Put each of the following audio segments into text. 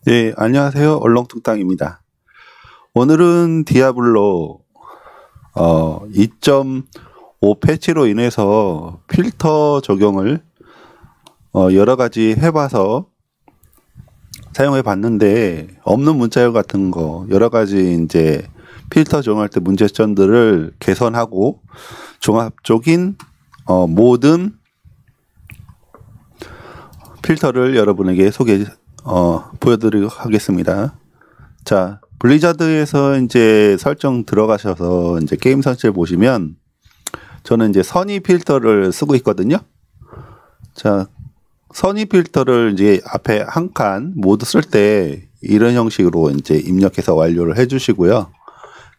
네, 안녕하세요. 얼렁뚱땅입니다. 오늘은 디아블로 2.5 패치로 인해서 필터 적용을 여러 가지 해봐서 사용해 봤는데 없는 문자열 같은 거 여러 가지 이제 필터 적용할 때 문제점들을 개선하고 종합적인 모든 필터를 여러분에게 보여드리도록 하겠습니다. 자, 블리자드에서 이제 설정 들어가셔서 이제 게임 선실 보시면 저는 이제 선의 필터를 쓰고 있거든요. 자, 선의 필터를 이제 앞에 한 칸 모두 쓸 때 이런 형식으로 이제 입력해서 완료를 해주시고요.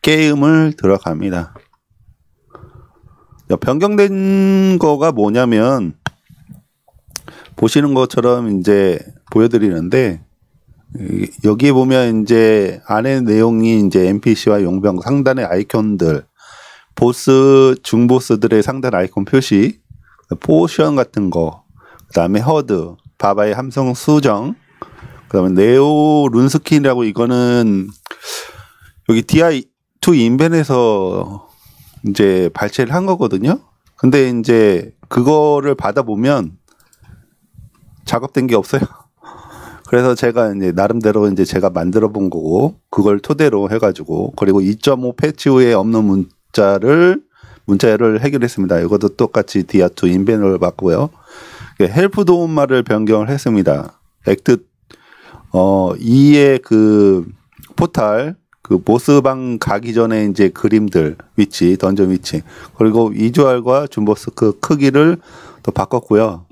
게임을 들어갑니다. 변경된 거가 뭐냐면 보시는 것처럼 이제 보여드리는데 여기에 보면 이제 안에 내용이 이제 NPC와 용병 상단의 아이콘들, 보스, 중보스들의 상단 아이콘 표시, 포션 같은 거, 그 다음에 허드, 바바의 함성 수정, 그 다음에 네오 룬스킨이라고 이거는 여기 DI2 인벤에서 이제 발췌를 한 거거든요. 근데 이제 그거를 받아보면 작업된 게 없어요. 그래서 제가 이제 나름대로 이제 제가 만들어 본 거고 그걸 토대로 해가지고 그리고 2.5 패치 후에 없는 문자를 해결했습니다. 이것도 똑같이 디아2 인벤을 받고요. 헬프 도움말을 변경을 했습니다. 액트 2의 그 포탈 그 보스방 가기 전에 이제 그림들 위치, 던전 위치 그리고 비주얼과 준보스 그 크기를 또 바꿨고요.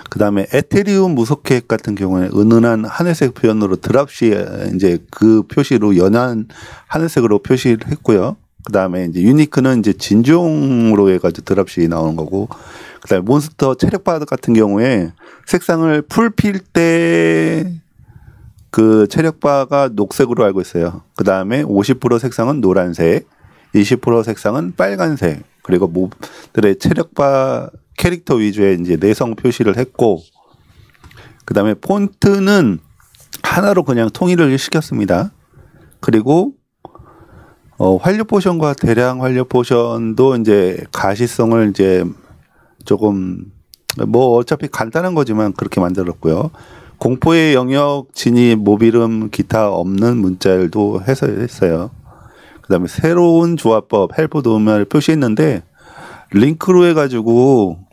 그 다음에 에테리움 무속핵 같은 경우에 은은한 하늘색 표현으로 드랍시 이제 그 표시로 연한 하늘색으로 표시를 했고요. 그 다음에 이제 유니크는 이제 진종으로 해가지고 드랍시 나오는 거고, 그 다음에 몬스터 체력바 같은 경우에 색상을 풀 필 때 그 체력바가 녹색으로 알고 있어요. 그 다음에 50% 색상은 노란색, 20% 색상은 빨간색, 그리고 몹들의 체력바 캐릭터 위주의 이제 내성 표시를 했고, 그 다음에 폰트는 하나로 그냥 통일을 시켰습니다. 그리고 활력 포션과 대량 활력 포션도 이제 가시성을 이제 조금 뭐 어차피 간단한 거지만 그렇게 만들었고요. 공포의 영역 진입 몹 이름 기타 없는 문자열도 했어요. 그 다음에 새로운 조합법 헬프 도움을 표시했는데 링크로 해가지고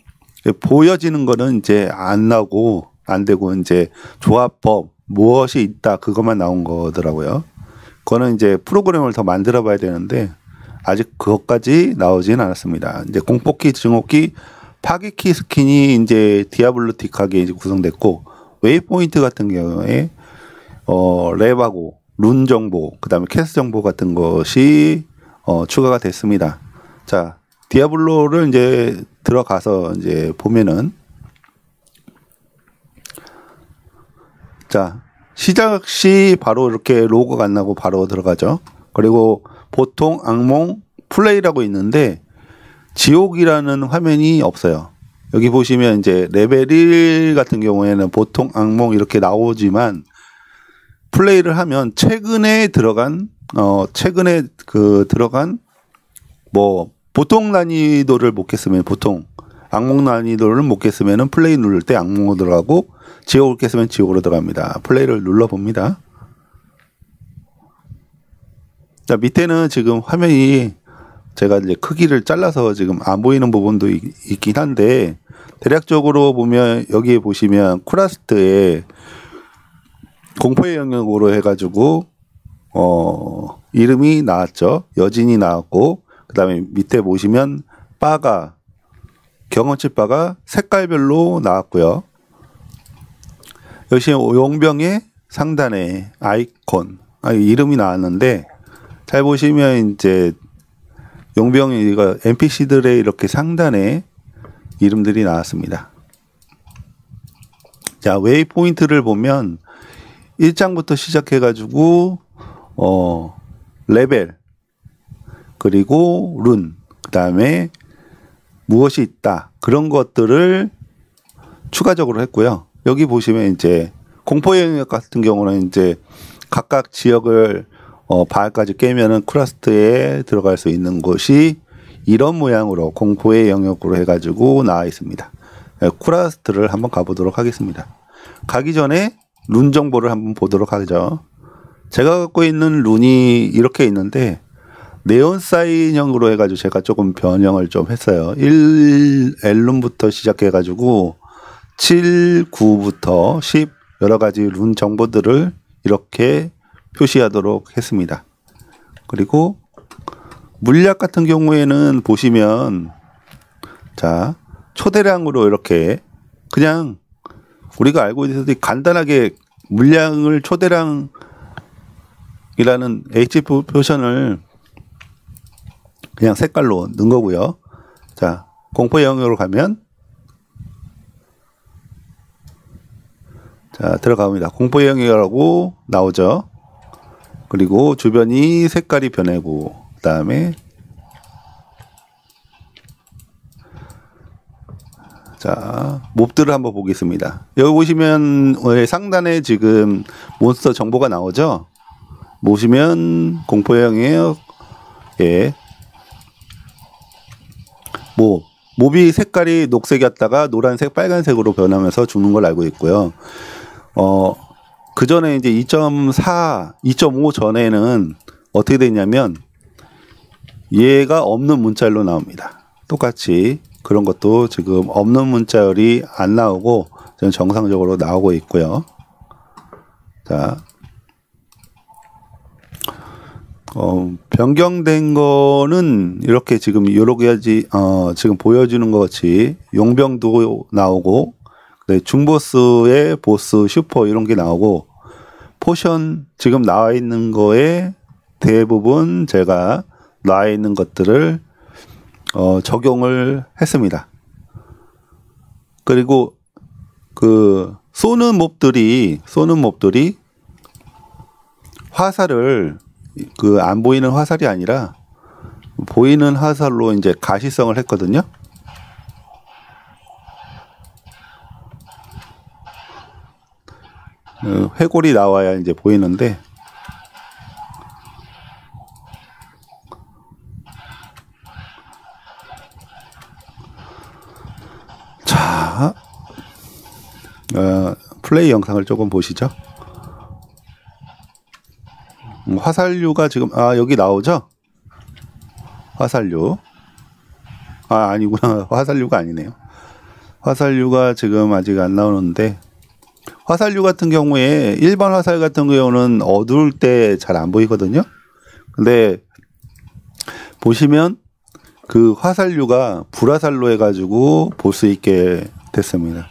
보여지는 거는 이제 안 나오고 안 되고 이제 조합법 무엇이 있다 그것만 나온 거더라고요. 그거는 이제 프로그램을 더 만들어 봐야 되는데 아직 그것까지 나오진 않았습니다. 이제 공포키, 증오키, 파괴키 스킨이 이제 디아블로틱하게 이제 구성됐고, 웨이포인트 같은 경우에 랩하고 룬 정보, 그 다음에 캐스 정보 같은 것이 추가가 됐습니다. 자, 디아블로를 이제 들어가서 이제 보면은, 자, 시작 시 바로 이렇게 로고가 안 나고 바로 들어가죠. 그리고 보통 악몽 플레이라고 있는데 지옥이라는 화면이 없어요. 여기 보시면 이제 레벨 1 같은 경우에는 보통 악몽 이렇게 나오지만 플레이를 하면 최근에 들어간 뭐 보통 난이도를 못 깼으면 보통 악몽 난이도를 못 깼으면 플레이 누를 때 악몽으로 들어가고 지옥을 깼으면 지옥으로 들어갑니다. 플레이를 눌러봅니다. 자, 밑에는 지금 화면이 제가 이제 크기를 잘라서 지금 안 보이는 부분도 있긴 한데 대략적으로 보면 여기에 보시면 쿠라스트에 공포의 영역으로 해가지고 이름이 나왔죠. 여진이 나왔고, 그 다음에 밑에 보시면 바가 경험치 바가 색깔별로 나왔고요. 역시 용병의 상단에 아이콘 이름이 나왔는데 잘 보시면 이제 용병이 NPC들의 이렇게 상단에 이름들이 나왔습니다. 자, 웨이포인트를 보면 1장부터 시작해 가지고 레벨 그리고 룬 그 다음에 무엇이 있다 그런 것들을 추가적으로 했고요. 여기 보시면 이제 공포의 영역 같은 경우는 이제 각각 지역을 발까지 깨면은 쿠라스트에 들어갈 수 있는 곳이 이런 모양으로 공포의 영역으로 해가지고 나와 있습니다. 쿠라스트를 한번 가보도록 하겠습니다. 가기 전에 룬 정보를 한번 보도록 하죠. 제가 갖고 있는 룬이 이렇게 있는데 네온 사인형으로 해가지고 제가 조금 변형을 좀 했어요. 1L룬부터 시작해가지고 7, 9부터 10 여러 가지 룬 정보들을 이렇게 표시하도록 했습니다. 그리고 물약 같은 경우에는 보시면 자 초대량으로 이렇게 그냥 우리가 알고 있듯이 간단하게 물량을 초대량이라는 H 포션을 그냥 색깔로 넣은 거고요. 자 공포의 영역으로 가면 자 들어갑니다. 공포의 영역이라고 나오죠. 그리고 주변이 색깔이 변하고 그 다음에 자 몹들을 한번 보겠습니다. 여기 보시면 상단에 지금 몬스터 정보가 나오죠. 보시면 공포의 영역 몹이 색깔이 녹색이었다가 노란색, 빨간색으로 변하면서 죽는 걸 알고 있고요. 그 전에 이제 2.4, 2.5 전에는 어떻게 됐냐면 얘가 없는 문자열로 나옵니다. 똑같이 그런 것도 지금 없는 문자열이 안 나오고 저는 정상적으로 나오고 있고요. 자, 변경된 거는 이렇게 지금 여러 가지 지금 보여주는 것 같이 용병도 나오고 중보스의 보스 슈퍼 이런 게 나오고 포션 지금 나와 있는 거에 대부분 제가 나와 있는 것들을 적용을 했습니다. 그리고 그 쏘는 몹들이 화살을 그 안 보이는 화살이 아니라 보이는 화살로 이제 가시성을 했거든요. 회골이 나와야 이제 보이는데 자 플레이 영상을 조금 보시죠. 화살류가 지금 여기 나오죠. 화살류 아니구나. 화살류가 아니네요. 화살류가 지금 아직 안 나오는데 화살류 같은 경우에 일반 화살 같은 경우는 어두울 때 잘 안 보이거든요. 근데 보시면 그 화살류가 불화살로 해가지고 볼 수 있게 됐습니다.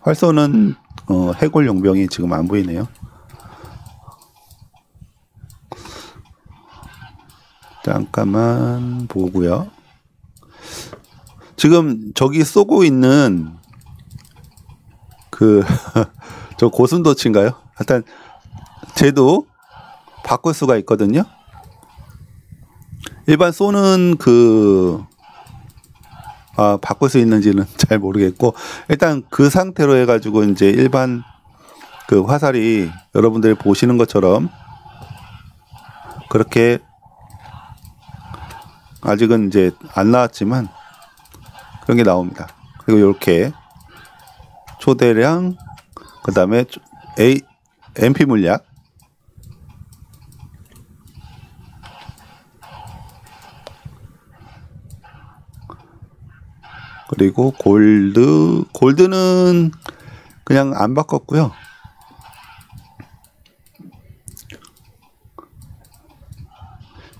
활쏘는 해골 용병이 지금 안 보이네요. 잠깐만 보고요. 지금 저기 쏘고 있는 저 고슴도치인가요? 하여튼 쟤도 바꿀 수가 있거든요. 일반 쏘는 바꿀 수 있는지는 잘 모르겠고 일단 그 상태로 해가지고 이제 일반 그 화살이 여러분들이 보시는 것처럼 그렇게 아직은 이제 안 나왔지만 그런 게 나옵니다. 그리고 이렇게 초대량 그 다음에 MP 물약 그리고 골드는 그냥 안 바꿨고요.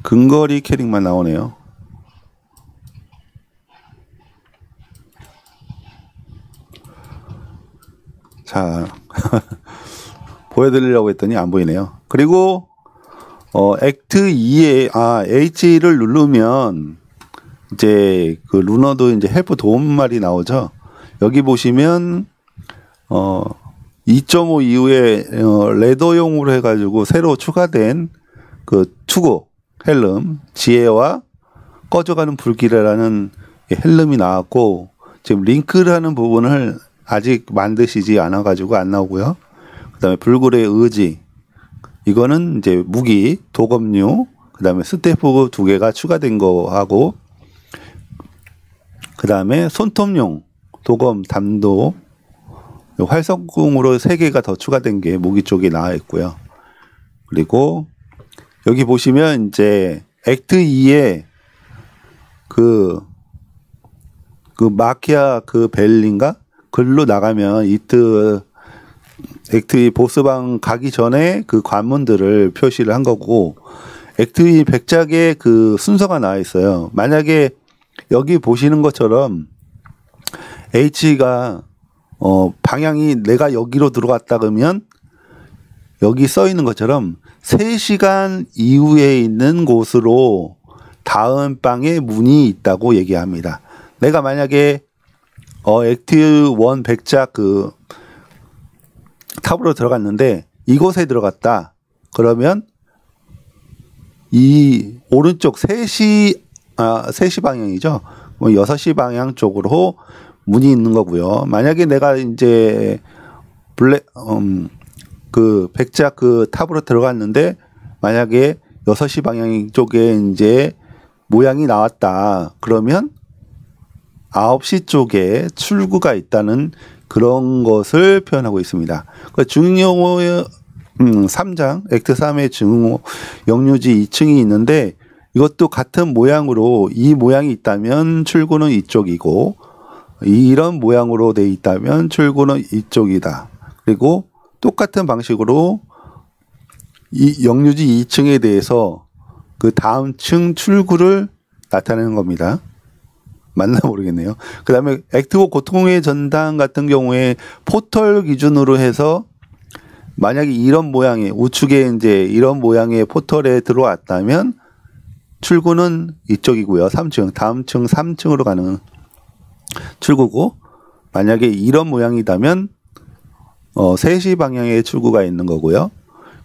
근거리 캐릭만 나오네요. 자 보여드리려고 했더니 안 보이네요. 그리고 액트 2에 H를 누르면 이제 그 루너도 이제 헬프 도움말이 나오죠. 여기 보시면 2.5 이후에 레더용으로 해가지고 새로 추가된 그 투고 헬름 지혜와 꺼져가는 불길이라는 헬름이 나왔고 지금 링크라는 부분을 아직 만드시지 않아 가지고 안 나오고요. 그다음에 불굴의 의지, 이거는 이제 무기, 도검류, 그다음에 스태프 2개가 추가된 거하고, 그다음에 손톱용, 도검, 담도, 활성궁으로 3개가 더 추가된 게 무기 쪽에 나와 있고요. 그리고 여기 보시면 이제 액트 2에 그 마키아 그 벨린가 글로 나가면 액트 2 보스방 가기 전에 그 관문들을 표시를 한 거고, 액트 2 백작에 그 순서가 나와 있어요. 만약에 여기 보시는 것처럼 H가 방향이 내가 여기로 들어갔다 그러면 여기 써 있는 것처럼 3시간 이후에 있는 곳으로 다음 방에 문이 있다고 얘기합니다. 내가 만약에 액트 1 백작 그 탑으로 들어갔는데 이곳에 들어갔다 그러면 이 오른쪽 3시 방향이죠. 6시 방향 쪽으로 문이 있는 거고요. 만약에 내가 이제 그 백작 그 탑으로 들어갔는데 만약에 6시 방향 쪽에 이제 모양이 나왔다 그러면 9시 쪽에 출구가 있다는 그런 것을 표현하고 있습니다. 중용호 3장, 액트 3의 중용호 영유지 2층이 있는데 이것도 같은 모양으로 이 모양이 있다면 출구는 이쪽이고 이런 모양으로 돼 있다면 출구는 이쪽이다. 그리고 똑같은 방식으로 이 영유지 2층에 대해서 그 다음 층 출구를 나타내는 겁니다. 맞나 모르겠네요. 그 다음에 액트 5 고통의 전당 같은 경우에 포털 기준으로 해서 만약에 이런 모양의 우측에 이제 이런 모양의 포털에 들어왔다면 출구는 이쪽이고요. 3층, 다음 층 3층으로 가는 출구고, 만약에 이런 모양이다면 3시 방향에 출구가 있는 거고요.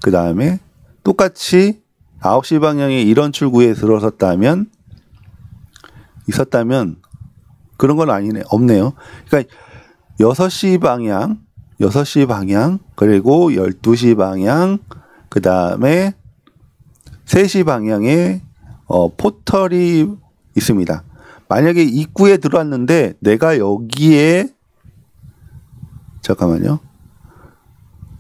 그 다음에 똑같이 9시 방향에 이런 출구에 있었다면 그런 건 아니네, 없네요. 그러니까 6시 방향, 그리고 12시 방향, 그 다음에 3시 방향에 포털이 있습니다. 만약에 입구에 들어왔는데 내가 여기에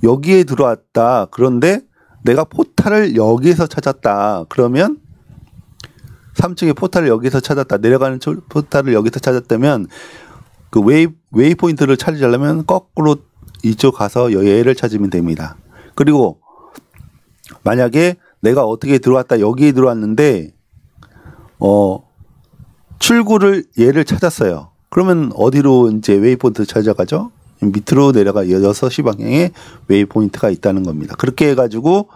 여기에 들어왔다. 그런데 내가 포탈을 여기에서 찾았다. 그러면 3층의 포탈을 여기서 찾았다. 내려가는 포탈을 여기서 찾았다면 그 웨이 포인트를 찾으려면 거꾸로 이쪽 가서 얘를 찾으면 됩니다. 그리고 만약에 내가 어떻게 들어왔다. 여기에 들어왔는데 출구를 얘를 찾았어요. 그러면 어디로 이제 웨이 포인트 찾아가죠? 밑으로 내려가 6시 방향에 웨이 포인트가 있다는 겁니다. 그렇게 해가지고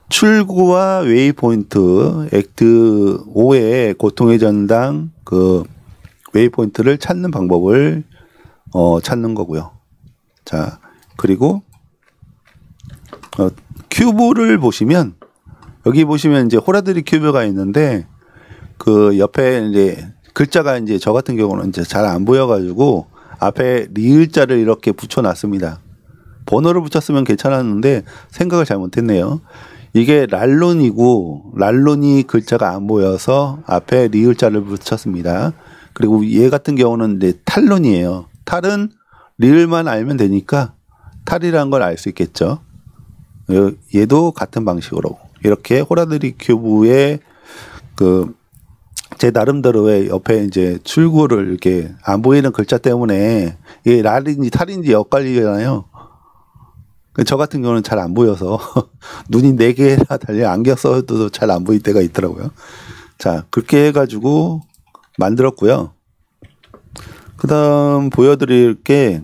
출구와 웨이 포인트, 액트 5의 고통의 전당 그 웨이 포인트를 찾는 방법을 찾는 거고요. 자, 그리고 큐브를 보시면 여기 보시면 이제 호라드리 큐브가 있는데 그 옆에 이제 글자가 이제 저 같은 경우는 이제 잘 안 보여가지고 앞에 리을자를 이렇게 붙여놨습니다. 번호를 붙였으면 괜찮았는데 생각을 잘못했네요. 이게 랄론이 글자가 안 보여서 앞에 리을자를 붙였습니다. 그리고 얘 같은 경우는 이제 탈론이에요. 탈은 리을만 알면 되니까 탈이라는 걸 알 수 있겠죠. 얘도 같은 방식으로 이렇게 호라드리 큐브의 그 제 나름대로의 옆에 이제 출구를 이렇게 안 보이는 글자 때문에 이게 랄인지 탈인지 엇갈리잖아요. 저 같은 경우는 잘 안 보여서 눈이 4개나 달려 안경 써도 잘 안 보일 때가 있더라고요. 자, 그렇게 해가지고 만들었고요. 그 다음 보여드릴 게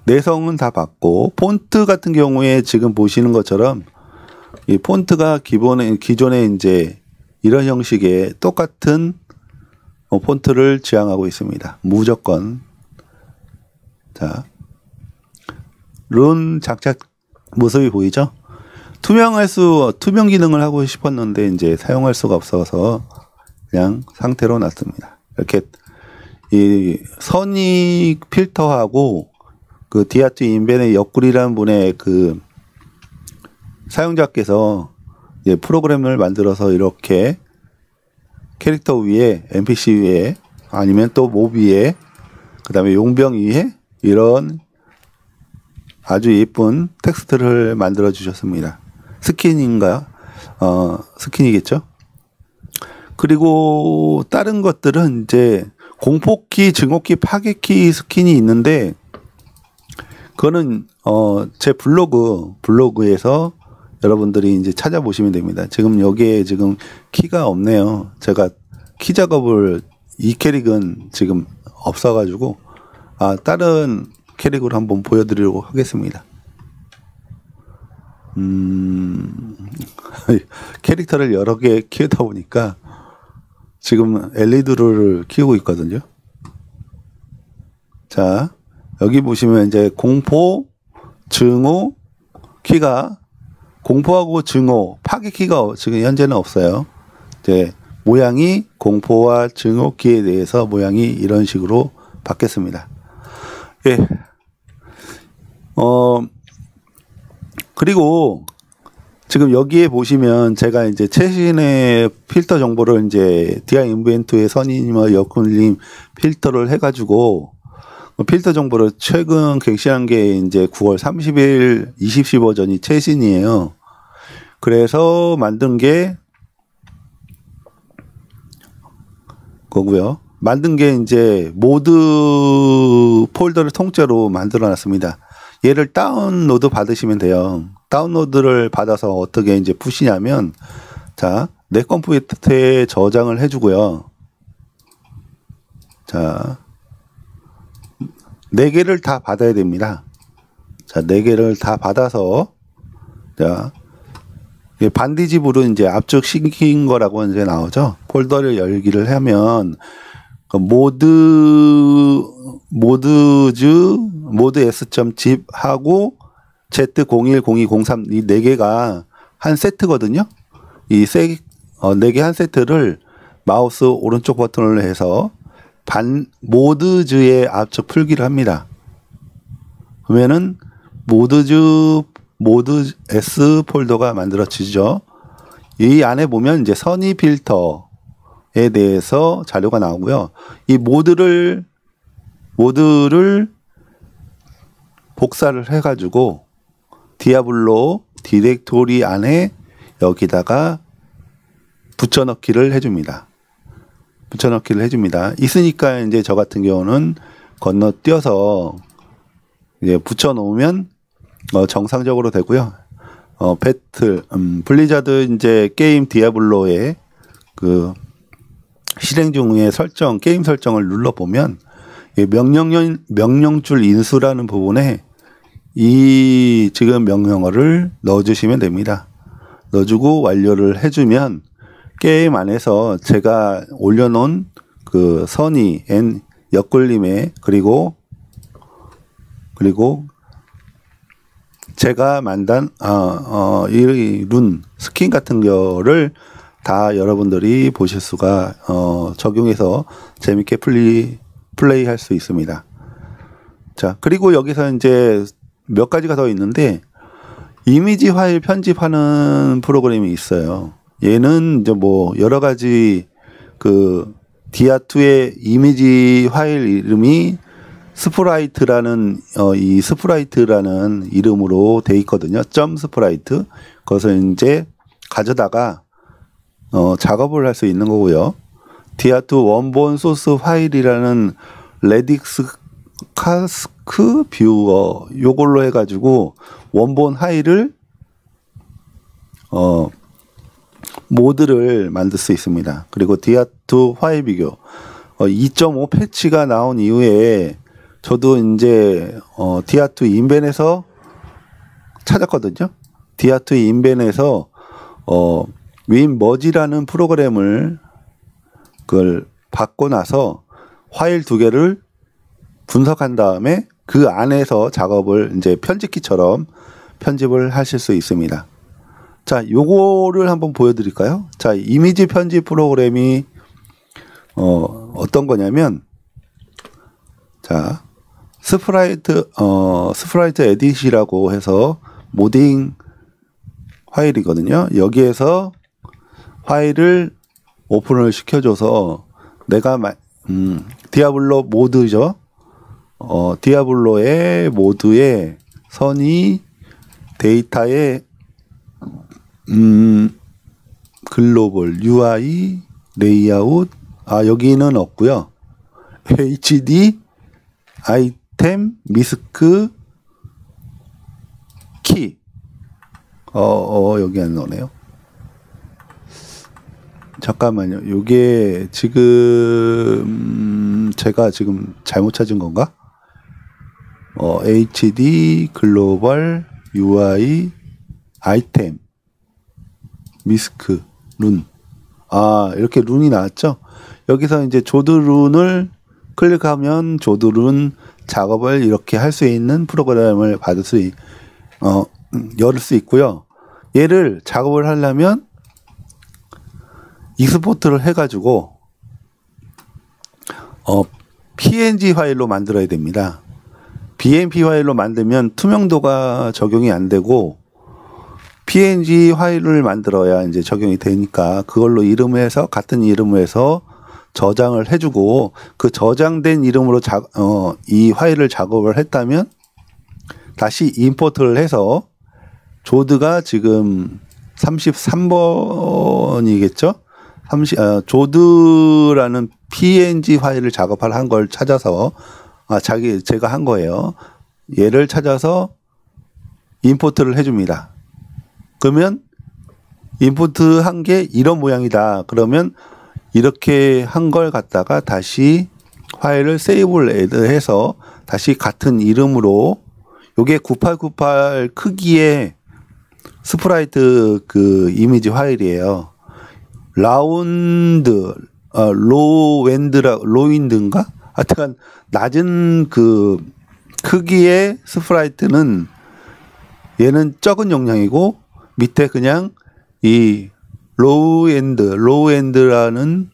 내성은 다 봤고, 폰트 같은 경우에 지금 보시는 것처럼 이 폰트가 기존에 이제 이런 형식의 똑같은 폰트를 지향하고 있습니다. 무조건. 자, 룬 작작 모습이 보이죠? 투명 기능을 하고 싶었는데 이제 사용할 수가 없어서 그냥 상태로 놨습니다. 이렇게 이 선이 필터하고 그 디아트 인벤의 옆구리라는 분의 그 사용자께서 이제 프로그램을 만들어서 이렇게 캐릭터 위에 NPC 위에 아니면 또 몹 위에 그 다음에 용병 위에 이런 아주 예쁜 텍스트를 만들어 주셨습니다. 스킨인가요? 스킨이겠죠? 그리고 다른 것들은 이제 공포키, 증오키, 파괴키 스킨이 있는데 그거는 제 블로그에서 여러분들이 이제 찾아보시면 됩니다. 지금 여기에 지금 키가 없네요. 제가 키 작업을 이 캐릭은 지금 없어가지고 다른 캐릭으로 한번 보여드리도록 하겠습니다. 캐릭터를 여러 개 키우다 보니까 지금 엘리드를 키우고 있거든요. 자, 여기 보시면 이제 공포, 증오, 키가 공포하고 증오, 파괴 키가 지금 현재는 없어요. 이제 모양이 공포와 증오 키에 대해서 모양이 이런 식으로 바뀌었습니다. 예. 그리고 지금 여기에 보시면 제가 이제 최신의 필터 정보를 이제 디아 인벤토의 선임과 여군님 필터를 해가지고 필터 정보를 최근 갱신한 게 이제 9월 30일 20시 버전이 최신이에요. 그래서 만든 게 거고요. 만든 게 이제 모드 폴더를 통째로 만들어 놨습니다. 얘를 다운로드 받으시면 돼요. 다운로드를 받아서 어떻게 이제 푸시냐면, 자, 내 컴퓨터에 저장을 해주고요. 자, 4개를 다 받아야 됩니다. 자, 4개를 다 받아서, 자, 반디집으로 이제 압축시킨 거라고 이제 나오죠. 폴더를 열기를 하면, 모드 S.zip 하고 Z010203 이 4개가 한 세트거든요. 이 4개 한 세트를 마우스 오른쪽 버튼을 해서 모드즈의 압축 풀기를 합니다. 그러면은 모드 S 폴더가 만들어지죠. 이 안에 보면 이제 선의 필터에 대해서 자료가 나오고요. 이 모드를 복사를 해가지고 디아블로 디렉토리 안에 여기다가 붙여넣기를 해줍니다. 있으니까 이제 저 같은 경우는 건너뛰어서 이제 붙여놓으면 정상적으로 되고요. 블리자드 이제 게임 디아블로의 그 실행 중의 게임 설정을 눌러보면 명령줄 인수라는 부분에 이 지금 명령어를 넣어주시면 됩니다. 넣어주고 완료를 해주면 게임 안에서 제가 올려놓은 그 선의 옆굴림에 그리고 제가 만든 이 룬 스킨 같은 거를 다 여러분들이 보실 수가 적용해서 재밌게 플레이할 수 있습니다. 자, 그리고 여기서 이제 몇 가지가 더 있는데 이미지 파일 편집하는 프로그램이 있어요. 얘는 이제 뭐 여러 가지 그 디아2의 이미지 파일 이름이 스프라이트라는 이 스프라이트라는 이름으로 돼 있거든요. 점 스프라이트. 그것을 이제 가져다가 작업을 할 수 있는 거고요. 디아2 원본 소스 파일이라는 레딕스 카스크 뷰어 요걸로 해가지고 원본 파일을 모드를 만들 수 있습니다. 그리고 디아2 파일 비교 2.5 패치가 나온 이후에 저도 이제 디아2 인벤에서 찾았거든요. 디아2 인벤에서 윈머지라는 프로그램을 그걸 받고 나서 파일 2개를 분석한 다음에 그 안에서 작업을 이제 편집기처럼 편집을 하실 수 있습니다. 자, 요거를 한번 보여드릴까요? 자, 이미지 편집 프로그램이 어떤 거냐면 자, 스프라이트 에딧이라고 해서 모딩 파일이거든요. 여기에서 파일을 오픈을 시켜줘서 내가 디아블로 모드죠. 디아블로의 모드에 선이 데이터의 글로벌 UI 레이아웃 여기는 없고요. HD 아이템 미스크 키 여기 안 나오네요. 잠깐만요. 요게 지금 제가 지금 잘못 찾은 건가? HD 글로벌 UI 아이템 미스크 룬. 이렇게 룬이 나왔죠? 여기서 이제 조드룬을 클릭하면 조드룬 작업을 이렇게 할 수 있는 프로그램을 열을 수 있고요. 얘를 작업을 하려면 익스포트를 해가지고 PNG 파일로 만들어야 됩니다. BMP 파일로 만들면 투명도가 적용이 안 되고 PNG 파일을 만들어야 이제 적용이 되니까 그걸로 같은 이름을 해서 저장을 해주고 그 저장된 이름으로 이 파일을 작업을 했다면 다시 임포트를 해서 조드가 지금 33번이겠죠? 조드라는 PNG 파일을 한 걸 찾아서 제가 한 거예요. 얘를 찾아서 임포트를 해줍니다. 그러면 임포트 한 게 이런 모양이다. 그러면 이렇게 한 걸 갖다가 다시 파일을 세이브를 해서 다시 같은 이름으로 요게 9898 크기의 스프라이트 그 이미지 파일이에요. 로윈드인가? 하여튼 낮은 그 크기의 스프라이트는 얘는 적은 용량이고 밑에 그냥 이 로우엔드라는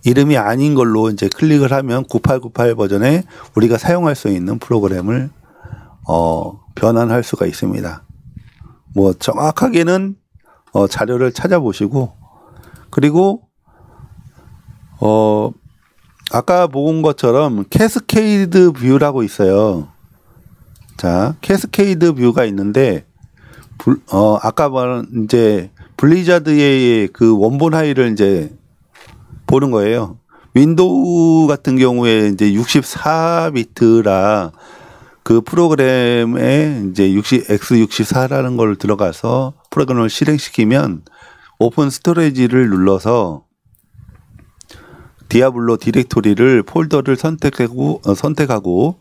이름이 아닌 걸로 이제 클릭을 하면 9898 버전에 우리가 사용할 수 있는 프로그램을 변환할 수가 있습니다. 뭐 정확하게는 자료를 찾아보시고 그리고 아까 본 것처럼 캐스케이드 뷰라고 있어요. 자, 캐스케이드 뷰가 있는데 아까 말한 이제 블리자드의 그 원본 파일을 이제 보는 거예요. 윈도우 같은 경우에 이제 64비트라 그 프로그램에 이제 x64라는 걸 들어가서 프로그램을 실행시키면 오픈 스토리지를 눌러서 디아블로 디렉토리를 폴더를 선택하고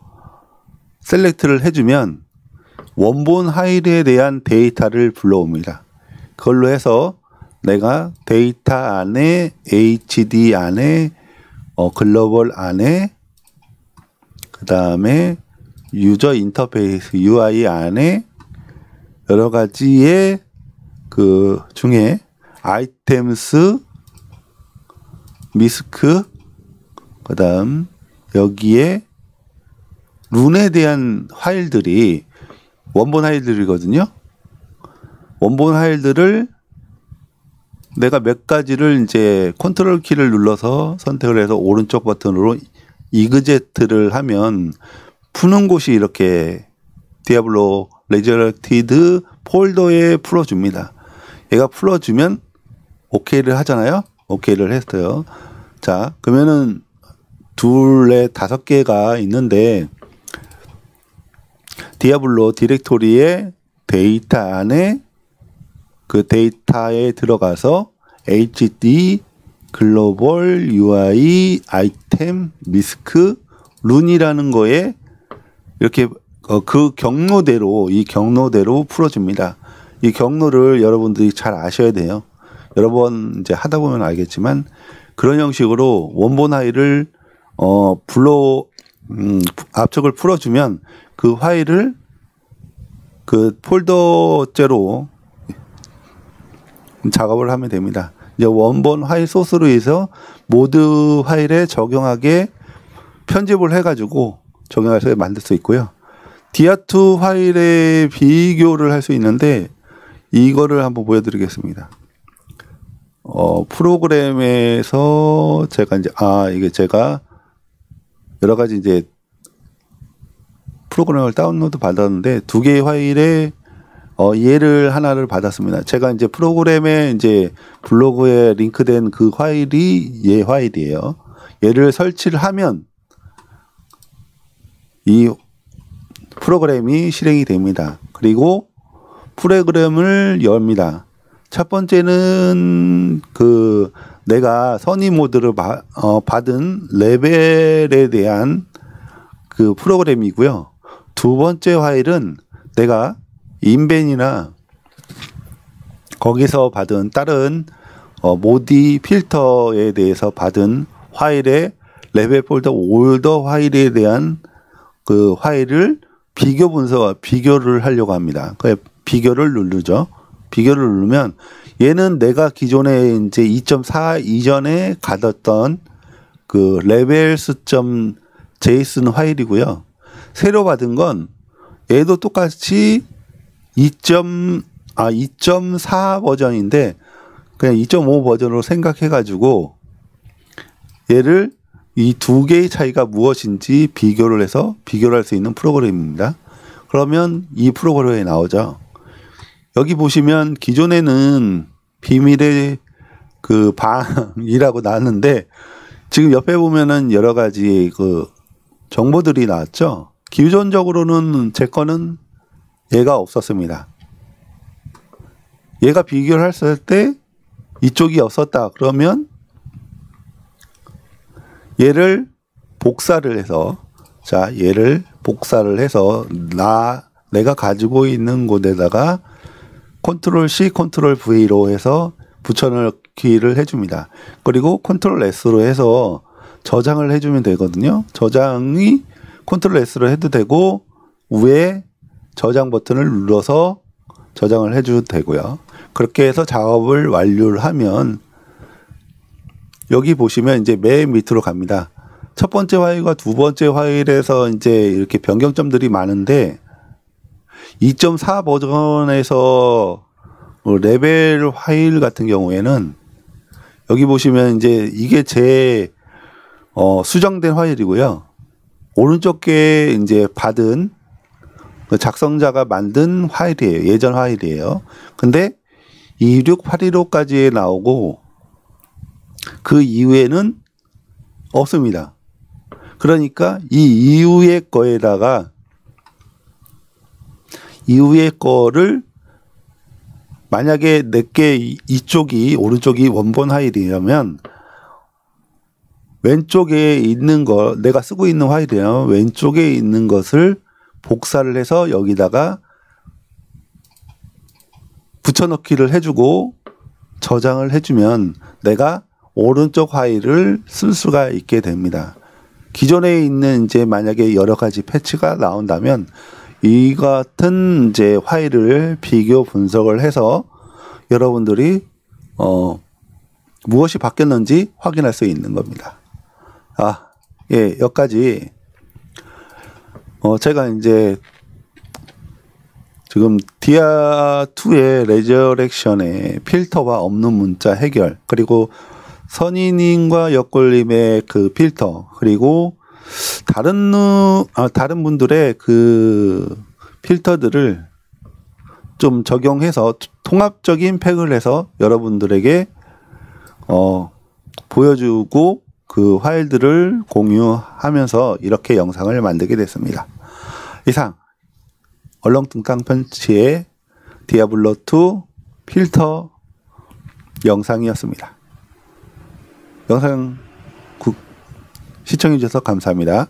셀렉트를 해주면 원본 파일에 대한 데이터를 불러옵니다. 그걸로 해서 내가 데이터 안에 HD 안에 글로벌 안에 그 다음에 유저 인터페이스 UI 안에 여러 가지의 그 중에 아이템스 미스크 그 다음 여기에 룬에 대한 파일들이 원본 파일들이거든요. 원본 파일들을 내가 몇 가지를 이제 컨트롤 키를 눌러서 선택을 해서 오른쪽 버튼으로 이그제트를 하면 푸는 곳이 이렇게 디아블로 레저렉티드 폴더에 풀어줍니다. 얘가 풀어주면 OK를 하잖아요. OK를 했어요. 자, 그러면은 다섯 개가 있는데 디아블로 디렉토리의 데이터 안에 그 데이터에 들어가서 HD 글로벌 UI 아이템 미스크 룬이라는 거에 이렇게 그 경로대로 풀어줍니다. 이 경로를 여러분들이 잘 아셔야 돼요. 여러 번 이제 하다 보면 알겠지만 그런 형식으로 원본 파일을 압축을 풀어주면 그 파일을 그 폴더째로 작업을 하면 됩니다. 이제 원본 파일 소스로 해서 모드 파일에 적용하게 편집을 해가지고 적용해서 만들 수 있고요. 디아2 파일의 비교를 할 수 있는데 이거를 한번 보여드리겠습니다. 프로그램에서 제가 이제 이게 제가 여러 가지 이제 프로그램을 다운로드 받았는데 두 개의 파일에 얘를 하나를 받았습니다. 제가 이제 프로그램에 이제 블로그에 링크된 그 파일이 얘 파일이에요. 얘를 설치를 하면 이 프로그램이 실행이 됩니다. 그리고 프로그램을 엽니다. 첫 번째는 그 내가 선의 모드를 받은 레벨에 대한 그 프로그램이고요. 두 번째 파일은 내가 인벤이나 거기서 받은 다른 모디 필터에 대해서 받은 파일의 레벨 폴더 올더 파일에 대한 그 파일을 비교를 하려고 합니다. 그 비교를 누르죠. 비교를 누르면 얘는 내가 기존에 이제 2.4 이전에 가뒀던 그 levels.json 파일이고요. 새로 받은 건 얘도 똑같이 2.4 버전인데 그냥 2.5 버전으로 생각해 가지고 얘를 이 두 개의 차이가 무엇인지 비교를 해서 비교를 할 수 있는 프로그램입니다. 그러면 이 프로그램이 나오죠. 여기 보시면 기존에는 비밀의 그 방이라고 나왔는데 지금 옆에 보면은 여러 가지 그 정보들이 나왔죠. 기존적으로는 제 거는 얘가 없었습니다. 얘가 비교를 했을 때 이쪽이 없었다. 그러면 얘를 복사를 해서 얘를 복사를 해서 내가 가지고 있는 곳에다가 컨트롤 C, 컨트롤 V로 해서 붙여넣기를 해줍니다. 그리고 컨트롤 S로 해서 저장을 해주면 되거든요. 저장이 컨트롤 S로 해도 되고 위에 저장 버튼을 눌러서 저장을 해줘도 되고요. 그렇게 해서 작업을 완료를 하면 여기 보시면 이제 맨 밑으로 갑니다. 첫 번째 파일과 두 번째 파일에서 이제 이렇게 변경점들이 많은데 2.4 버전에서 레벨 파일 같은 경우에는 여기 보시면 이제 이게 제 수정된 파일이고요. 오른쪽에 이제 받은 작성자가 만든 파일이에요. 예전 파일이에요. 근데 26815까지 나오고 그 이후에는 없습니다. 그러니까 이 이후의 거에다가 이후의 거를 만약에 내게 이쪽이 오른쪽이 원본 파일이라면 왼쪽에 있는 거 내가 쓰고 있는 파일이라면 왼쪽에 있는 것을 복사를 해서 여기다가 붙여넣기를 해주고 저장을 해주면 내가 오른쪽 파일을 쓸 수가 있게 됩니다. 기존에 있는 이제 만약에 여러 가지 패치가 나온다면 이 같은 이제 파일을 비교 분석을 해서 여러분들이 무엇이 바뀌었는지 확인할 수 있는 겁니다. 예, 여기까지 제가 이제 지금 디아2의 레저렉션의 필터와 없는 문자 해결 그리고 선인님과 역골님의 그 필터 그리고 다른 분들의 그 필터들을 좀 적용해서 통합적인 팩을 해서 여러분들에게 보여주고 그 파일들을 공유하면서 이렇게 영상을 만들게 됐습니다. 이상 얼렁뚱땅 펀치의 디아블로2 필터 영상이었습니다. 영상 시청해 주셔서 감사합니다.